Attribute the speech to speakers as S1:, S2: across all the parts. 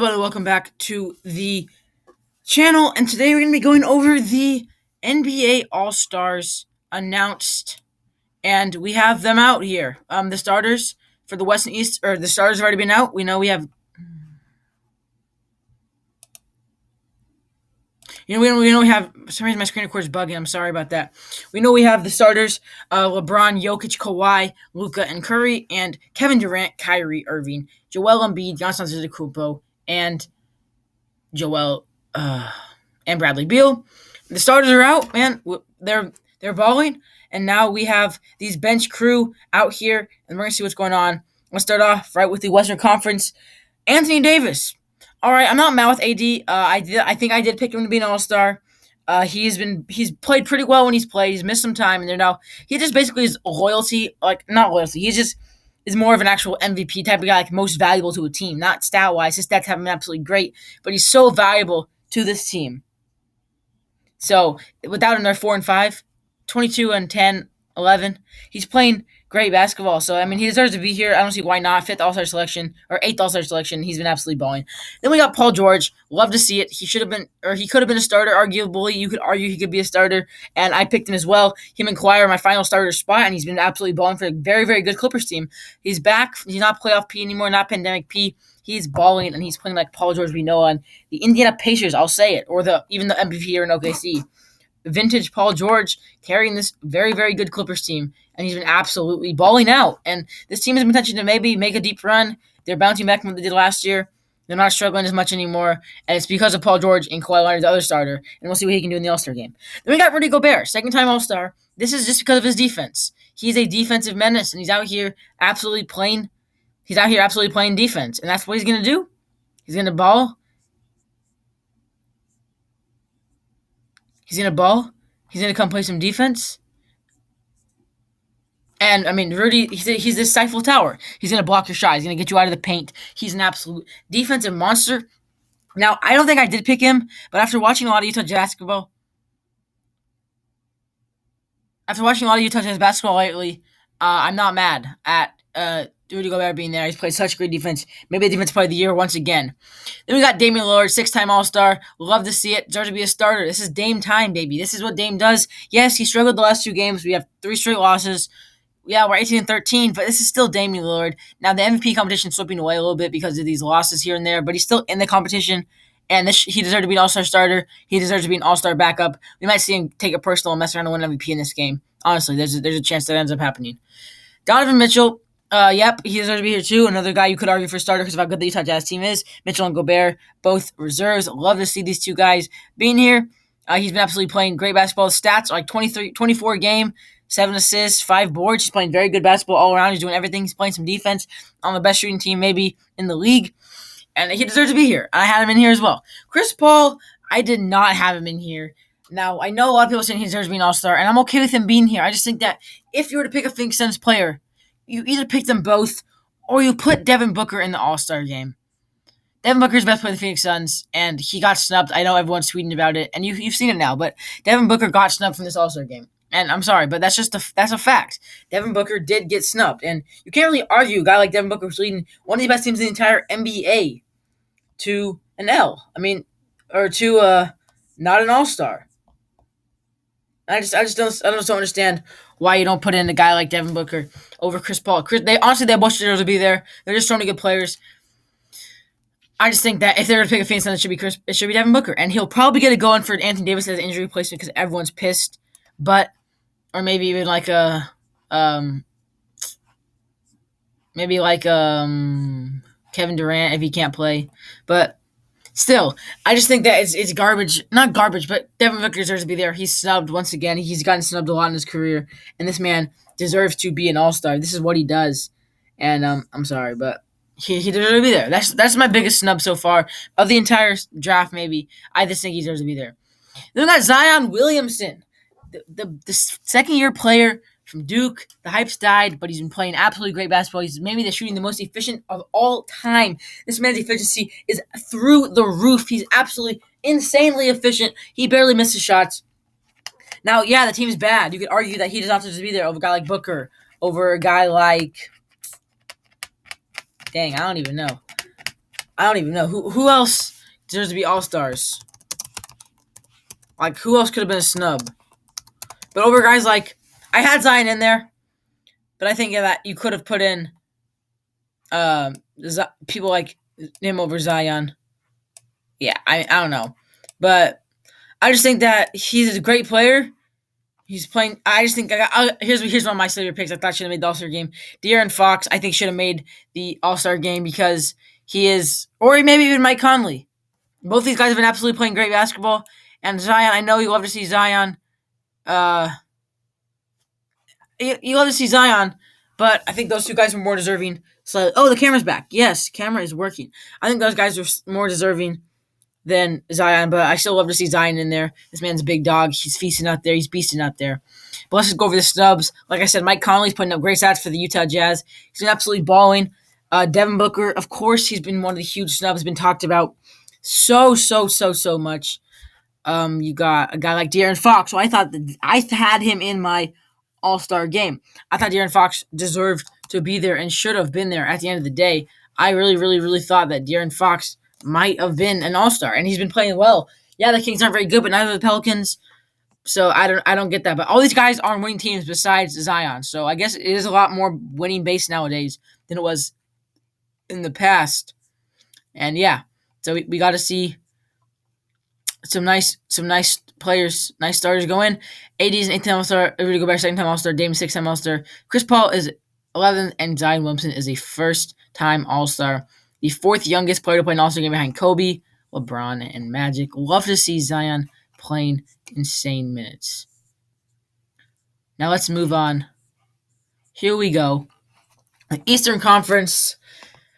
S1: Welcome back to the channel, and today we're going to be going over the NBA All-Stars announced, and we have them out here. The starters for the West and East, or the starters have already been out. We know we have, for some reason my screen recorder's bugging. I'm sorry about that. We know we have the starters, LeBron, Jokic, Kawhi, Luka, and Curry, and Kevin Durant, Kyrie Irving, Joel Embiid, Giannis Antetokounmpo, and Joel and Bradley Beal. The starters are out, man. They're balling, and now we have these bench crew out here, and we're gonna see what's going on. Let's start off right with the Western Conference. Anthony Davis. All right, I'm not mad with AD. I think I did pick him to be an All-Star. He's played pretty well when he's played. He's missed some time, and he just basically is loyalty, like not loyalty. He just is more of an actual MVP type of guy, like most valuable to a team, not stat wise. His stats haven't been absolutely great, but he's so valuable to this team. So without him, they're 4-5, 22 and 10, 11. He's playing great basketball. So I mean, he deserves to be here. I don't see why not. Fifth All-Star selection or eighth All-Star selection. He's been absolutely balling. Then we got Paul George. Love to see it. He should have been, or he could have been a starter. Arguably, you could argue he could be a starter, and I picked him as well. Him and Kawhi are my final starter spot, and he's been absolutely balling for a very, very good Clippers team. He's back. He's not playoff P anymore, not pandemic P. He's balling, and he's playing like Paul George we know on the Indiana Pacers. I'll say it, or even the MVP here in OKC. Vintage Paul George carrying this very, very good Clippers team, and he's been absolutely balling out. And this team has potential to maybe make a deep run. They're bouncing back from what they did last year. They're not struggling as much anymore, and it's because of Paul George and Kawhi Leonard, the other starter, and we'll see what he can do in the All-Star game. Then we got Rudy Gobert, second-time All-Star. This is just because of his defense. He's a defensive menace, and he's out here absolutely playing defense, and that's what he's going to do. He's going to ball. He's going to ball. He's going to come play some defense. And, I mean, Rudy, he's this Eiffel Tower. He's going to block your shot. He's going to get you out of the paint. He's an absolute defensive monster. Now, I don't think I did pick him, but after watching a lot of Utah Jazz basketball lately, I'm not mad at Rudy Gobert being there. He's played such great defense. Maybe the defensive player of the year once again. Then we got Damien Lord, six-time All-Star. Love to see it. Deserves to be a starter. This is Dame time, baby. This is what Dame does. Yes, he struggled the last two games. We have 3 straight losses. Yeah, we're 18-13, but this is still Damien Lillard. Now, the MVP competition is slipping away a little bit because of these losses here and there, but he's still in the competition, and he deserves to be an All-Star starter. He deserves to be an All-Star backup. We might see him take a personal and mess around and win MVP in this game. Honestly, there's a chance that ends up happening. Donovan Mitchell, yep, he deserves to be here too. Another guy you could argue for starter because of how good the Utah Jazz team is. Mitchell and Gobert, both reserves. Love to see these two guys being here. He's been absolutely playing great basketball. His stats are like 24 a game, 7 assists, 5 boards. He's playing very good basketball all around. He's doing everything. He's playing some defense on the best shooting team maybe in the league. And he deserves to be here. I had him in here as well. Chris Paul, I did not have him in here. Now, I know a lot of people saying he deserves to be an All-Star, and I'm okay with him being here. I just think that if you were to pick a Phoenix Suns player, you either pick them both or you put Devin Booker in the All-Star game. Devin Booker is the best player of the Phoenix Suns, and he got snubbed. I know everyone's tweeting about it, and you've seen it now, but Devin Booker got snubbed from this All-Star game. And I'm sorry, but that's a fact. Devin Booker did get snubbed, and you can't really argue a guy like Devin Booker who's leading one of the best teams in the entire NBA to an L. I mean, or to not an All-Star. I just don't understand why you don't put in a guy like Devin Booker over Chris Paul. They both deserve to be there. They're just so many good players. I just think that if they're going to pick a Phoenix Suns, it should be Devin Booker. And he'll probably get it going for Anthony Davis as injury replacement because everyone's pissed. Or maybe even like Kevin Durant if he can't play. But still, I just think that it's garbage. Not garbage, but Devin Booker deserves to be there. He's snubbed once again. He's gotten snubbed a lot in his career. And this man deserves to be an All-Star. This is what he does. And I'm sorry, but he deserves to be there. That's my biggest snub so far of the entire draft. Maybe I just think he deserves to be there. Then we got Zion Williamson, the second-year player from Duke. The hype's died, but he's been playing absolutely great basketball. He's maybe the most efficient of all time. This man's efficiency is through the roof. He's absolutely insanely efficient. He barely misses shots. Now, yeah, the team's bad. You could argue that he does not deserve to be there over a guy like Booker, over a guy like, dang, I don't even know. I don't even know who else deserves to be All Stars. Like who else could have been a snub? But over guys like I had Zion in there, but I think that you could have put in people like him over Zion. Yeah, I don't know, but I just think that he's a great player. He's playing. I just think here's one of my sleeper picks. I thought should have made the All Star game. Darren Fox, I think should have made the All Star game because he is, or maybe even Mike Conley. Both these guys have been absolutely playing great basketball. And Zion, I know you love to see Zion. Uh, you love to see Zion, but I think those two guys were more deserving. So, the camera's back. Yes, camera is working. I think those guys are more deserving than Zion, but I still love to see Zion in there. This man's a big dog. He's feasting out there. He's beasting out there. But let's just go over the snubs. Like I said, Mike Conley's putting up great stats for the Utah Jazz. He's been absolutely balling. Devin Booker, of course, he's been one of the huge snubs. Been talked about so much. You got a guy like Darren Fox. So I thought that I had him in my All-Star game. I thought Darren Fox deserved to be there and should have been there at the end of the day. I really thought that Darren Fox might have been an All-Star, and he's been playing well. Yeah, the Kings aren't very good, but neither are the Pelicans. So I don't get that. But all these guys are on winning teams besides Zion. So I guess it is a lot more winning based nowadays than it was in the past. And yeah, so we got to see some nice players, nice starters go in. AD is an 8th time All-Star. Rudy Gobert, 2nd time All-Star. Damien, 6th time All-Star. Chris Paul is 11th, and Zion Williamson is a first-time All-Star. The 4th youngest player to play an All-Star game behind Kobe, LeBron, and Magic. Love to see Zion playing insane minutes. Now let's move on. Here we go. The Eastern Conference.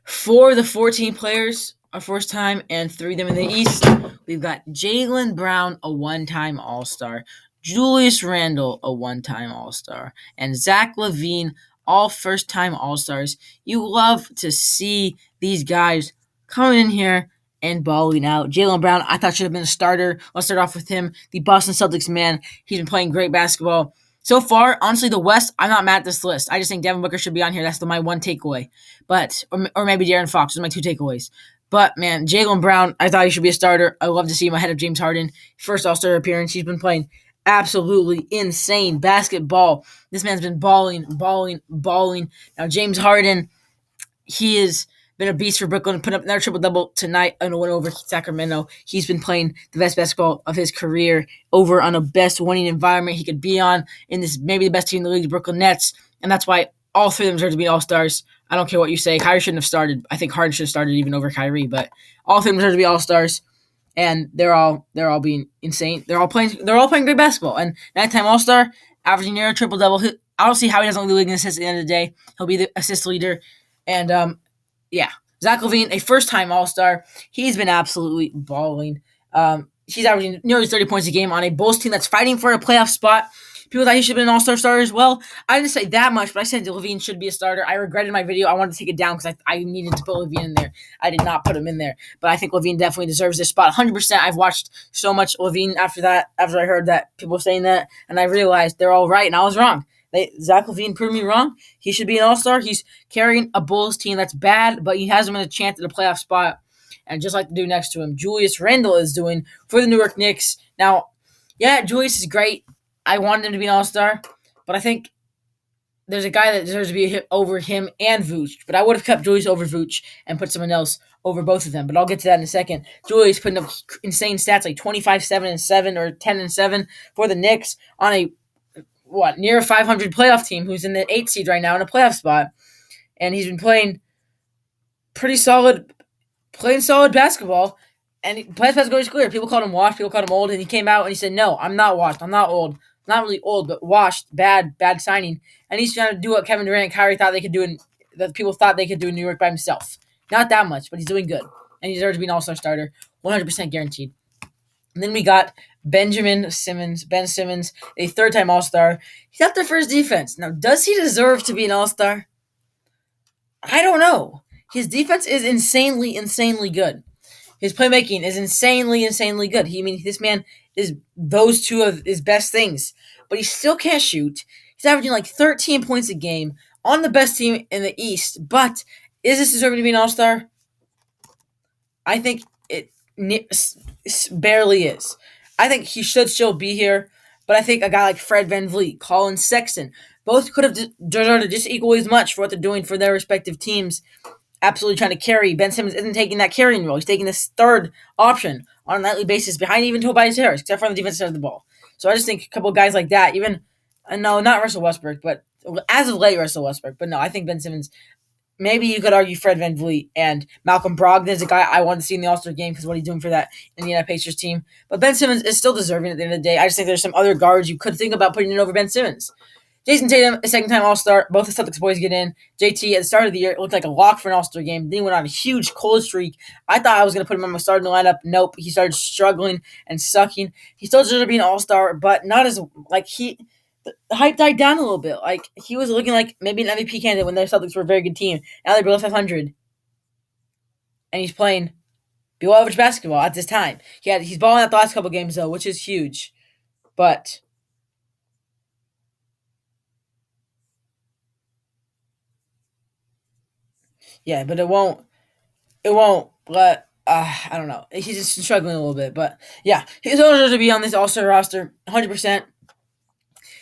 S1: For the 14 players are first time, and 3 of them in the East. We've got Jaylen Brown, a one-time All-Star. Julius Randle, a one-time All-Star. And Zach Levine, all first-time All-Stars. You love to see these guys coming in here and balling out. Jaylen Brown, I thought should have been a starter. Let's start off with him. The Boston Celtics man. He's been playing great basketball. So far, honestly, the West, I'm not mad at this list. I just think Devin Booker should be on here. That's my one takeaway. But or maybe Darren Fox. Those are my 2 takeaways. But, man, Jaylen Brown, I thought he should be a starter. I love to see him ahead of James Harden. First All-Star appearance. He's been playing absolutely insane basketball. This man's been balling. Now, James Harden, he has been a beast for Brooklyn. Put up another triple-double tonight in a win over Sacramento. He's been playing the best basketball of his career over on a best winning environment he could be on in this maybe the best team in the league, the Brooklyn Nets. And that's why all 3 of them deserve to be All-Stars. I don't care what you say. Kyrie shouldn't have started. I think Harden should have started even over Kyrie, but all 3 of them deserve to be All-Stars. And they're all being insane. They're all playing great basketball. And 9-time All-Star, averaging near a triple-double. I don't see how he doesn't lead the league in assists at the end of the day. He'll be the assist leader. And yeah, Zach Levine, a first-time All-Star. He's been absolutely balling. He's averaging nearly 30 points a game on a Bulls team that's fighting for a playoff spot. People thought he should have been an All-Star starter as well. I didn't say that much, but I said Levine should be a starter. I regretted my video. I wanted to take it down because I needed to put Levine in there. I did not put him in there. But I think Levine definitely deserves this spot. 100%. I've watched so much Levine after I heard that people saying that, and I realized they're all right, and I was wrong. Zach Levine proved me wrong. He should be an All-Star. He's carrying a Bulls team that's bad, but he has him in a chance at a playoff spot. And just like the dude next to him, Julius Randle is doing for the New York Knicks. Now, yeah, Julius is great. I wanted him to be an All-Star, but I think there's a guy that deserves to be over him and Vooch. But I would have kept Julius over Vooch and put someone else over both of them. But I'll get to that in a second. Julius putting up insane stats like 25, 7, and 7 or 10 and 7 for the Knicks on a near 500 playoff team who's in the 8th seed right now in a playoff spot. And he's been playing solid basketball. And playoff basketball is clear. People called him washed, people called him old, and he came out and he said, "No, I'm not washed. I'm not old. Not really old, but washed. Bad signing." And he's trying to do what Kevin Durant and Kyrie thought they could do, that people thought they could do in New York by himself. Not that much, but he's doing good, and he deserves to be an All-Star starter, 100% guaranteed. And then we got Ben Simmons, a 3rd-time All-Star. He's up there for his defense. Now, does he deserve to be an All-Star? I don't know. His defense is insanely good. His playmaking is insanely good. This man is those 2 of his best things. But he still can't shoot. He's averaging like 13 points a game on the best team in the East. But is this deserving to be an All-Star? I think it barely is. I think he should still be here, but I think a guy like Fred VanVleet, Colin Sexton, both could have deserved just equally as much for what they're doing for their respective teams. Absolutely trying to carry. Ben Simmons isn't taking that carrying role. He's taking this third option on a nightly basis behind even Tobias Harris, except for on the defensive side of the ball. So I just think a couple of guys like that, even, no, not Russell Westbrook, but as of late, Russell Westbrook. But no, I think Ben Simmons, maybe you could argue Fred VanVleet and Malcolm Brogdon is a guy I want to see in the All-Star game because what he's doing for that Indiana Pacers team. But Ben Simmons is still deserving at the end of the day. I just think there's some other guards you could think about putting in over Ben Simmons. Jason Tatum, a second-time All-Star. Both the Celtics boys get in. JT, at the start of the year, looked like a lock for an All-Star game. Then he went on a huge cold streak. I thought I was going to put him on my starting lineup. Nope. He started struggling and sucking. He still deserves to be an All-Star, but not as, the hype died down a little bit. Like, he was looking like maybe an MVP candidate when the Celtics were a very good team. Now they're below 500. And he's playing below average basketball at this time. He's balling out the last couple games, though, which is huge. But yeah, but it won't let, I don't know. He's just struggling a little bit. But yeah, he's eligible to be on this All-Star roster, 100%.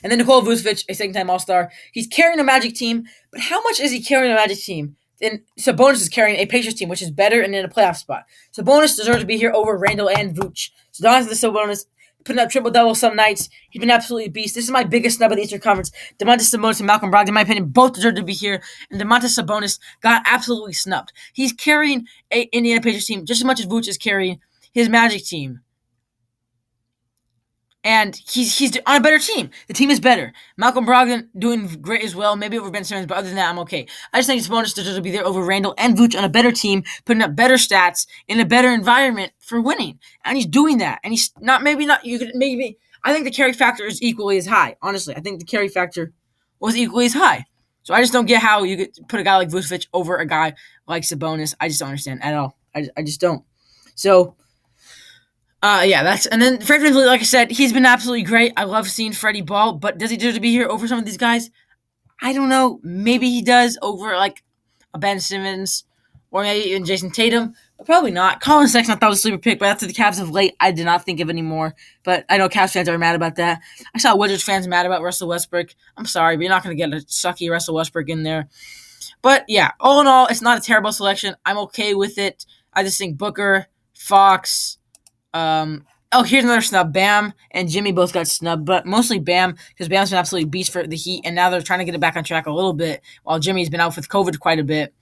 S1: And then Nikola Vucevic, a second-time All-Star. He's carrying a Magic team, but how much is he carrying a Magic team? And Sabonis is carrying a Pacers team, which is better and in a playoff spot. Sabonis deserves to be here over Randall and Vooch. So Donovan Sabonis putting up triple-double some nights. He's been absolutely a beast. This is my biggest snub of the Eastern Conference. Domantas Sabonis and Malcolm Brogdon, in my opinion, both deserve to be here. And Domantas Sabonis got absolutely snubbed. He's carrying a Indiana Pacers team just as much as Vooch is carrying his Magic team. And he's on a better team. The team is better. Malcolm Brogdon doing great as well, maybe over Ben Simmons, but other than that, I'm okay. I just think it's bonus to be there over Randall and Vooch on a better team, putting up better stats in a better environment for winning. And he's doing that. And he's not, maybe not, you could maybe, I think the carry factor is equally as high. Honestly, I think the carry factor was equally as high. So I just don't get how you could put a guy like Vucevic over a guy like Sabonis. I just don't understand at all. I just don't. So, yeah, and then Fred VanVleet, like I said, he's been absolutely great. I love seeing Freddie ball, but does he deserve to be here over some of these guys? I don't know. Maybe he does over like a Ben Simmons or maybe even Jason Tatum, but probably not. Colin Sexton I thought was a sleeper pick, but after the Cavs of late, I did not think of anymore. But I know Cavs fans are mad about that. I saw Wizards fans mad about Russell Westbrook. I'm sorry, but you're not going to get a sucky Russell Westbrook in there. But yeah, all in all, it's not a terrible selection. I'm okay with it. I just think Booker, Fox. Here's another snub. Bam and Jimmy both got snubbed, but mostly Bam because Bam's been absolutely beast for the Heat, and now they're trying to get it back on track a little bit while Jimmy's been out with COVID quite a bit.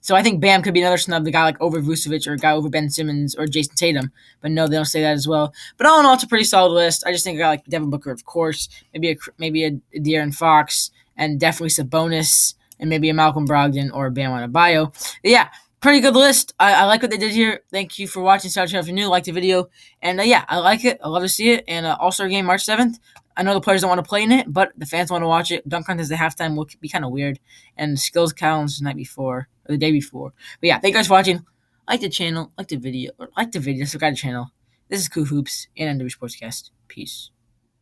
S1: So I think Bam could be another snub, the guy like over Vucevic or a guy over Ben Simmons or Jason Tatum. But no, they don't say that as well. But all in all, it's a pretty solid list. I just think a guy like Devin Booker, of course, maybe a Darren Fox, and definitely Sabonis, and maybe a Malcolm Brogdon or a Bam Adebayo. But yeah, pretty good list. I like what they did here. Thank you for watching. If you're new, like the video. And yeah, I like it. I love to see it. And All-Star game March 7th. I know the players don't want to play in it, but the fans want to watch it. Dunk contest at halftime will be kind of weird. And skills challenge the night before, or the day before. But yeah, thank you guys for watching. Like the channel, subscribe to the channel. This is Cool Hoops and NW Sportscast. Peace.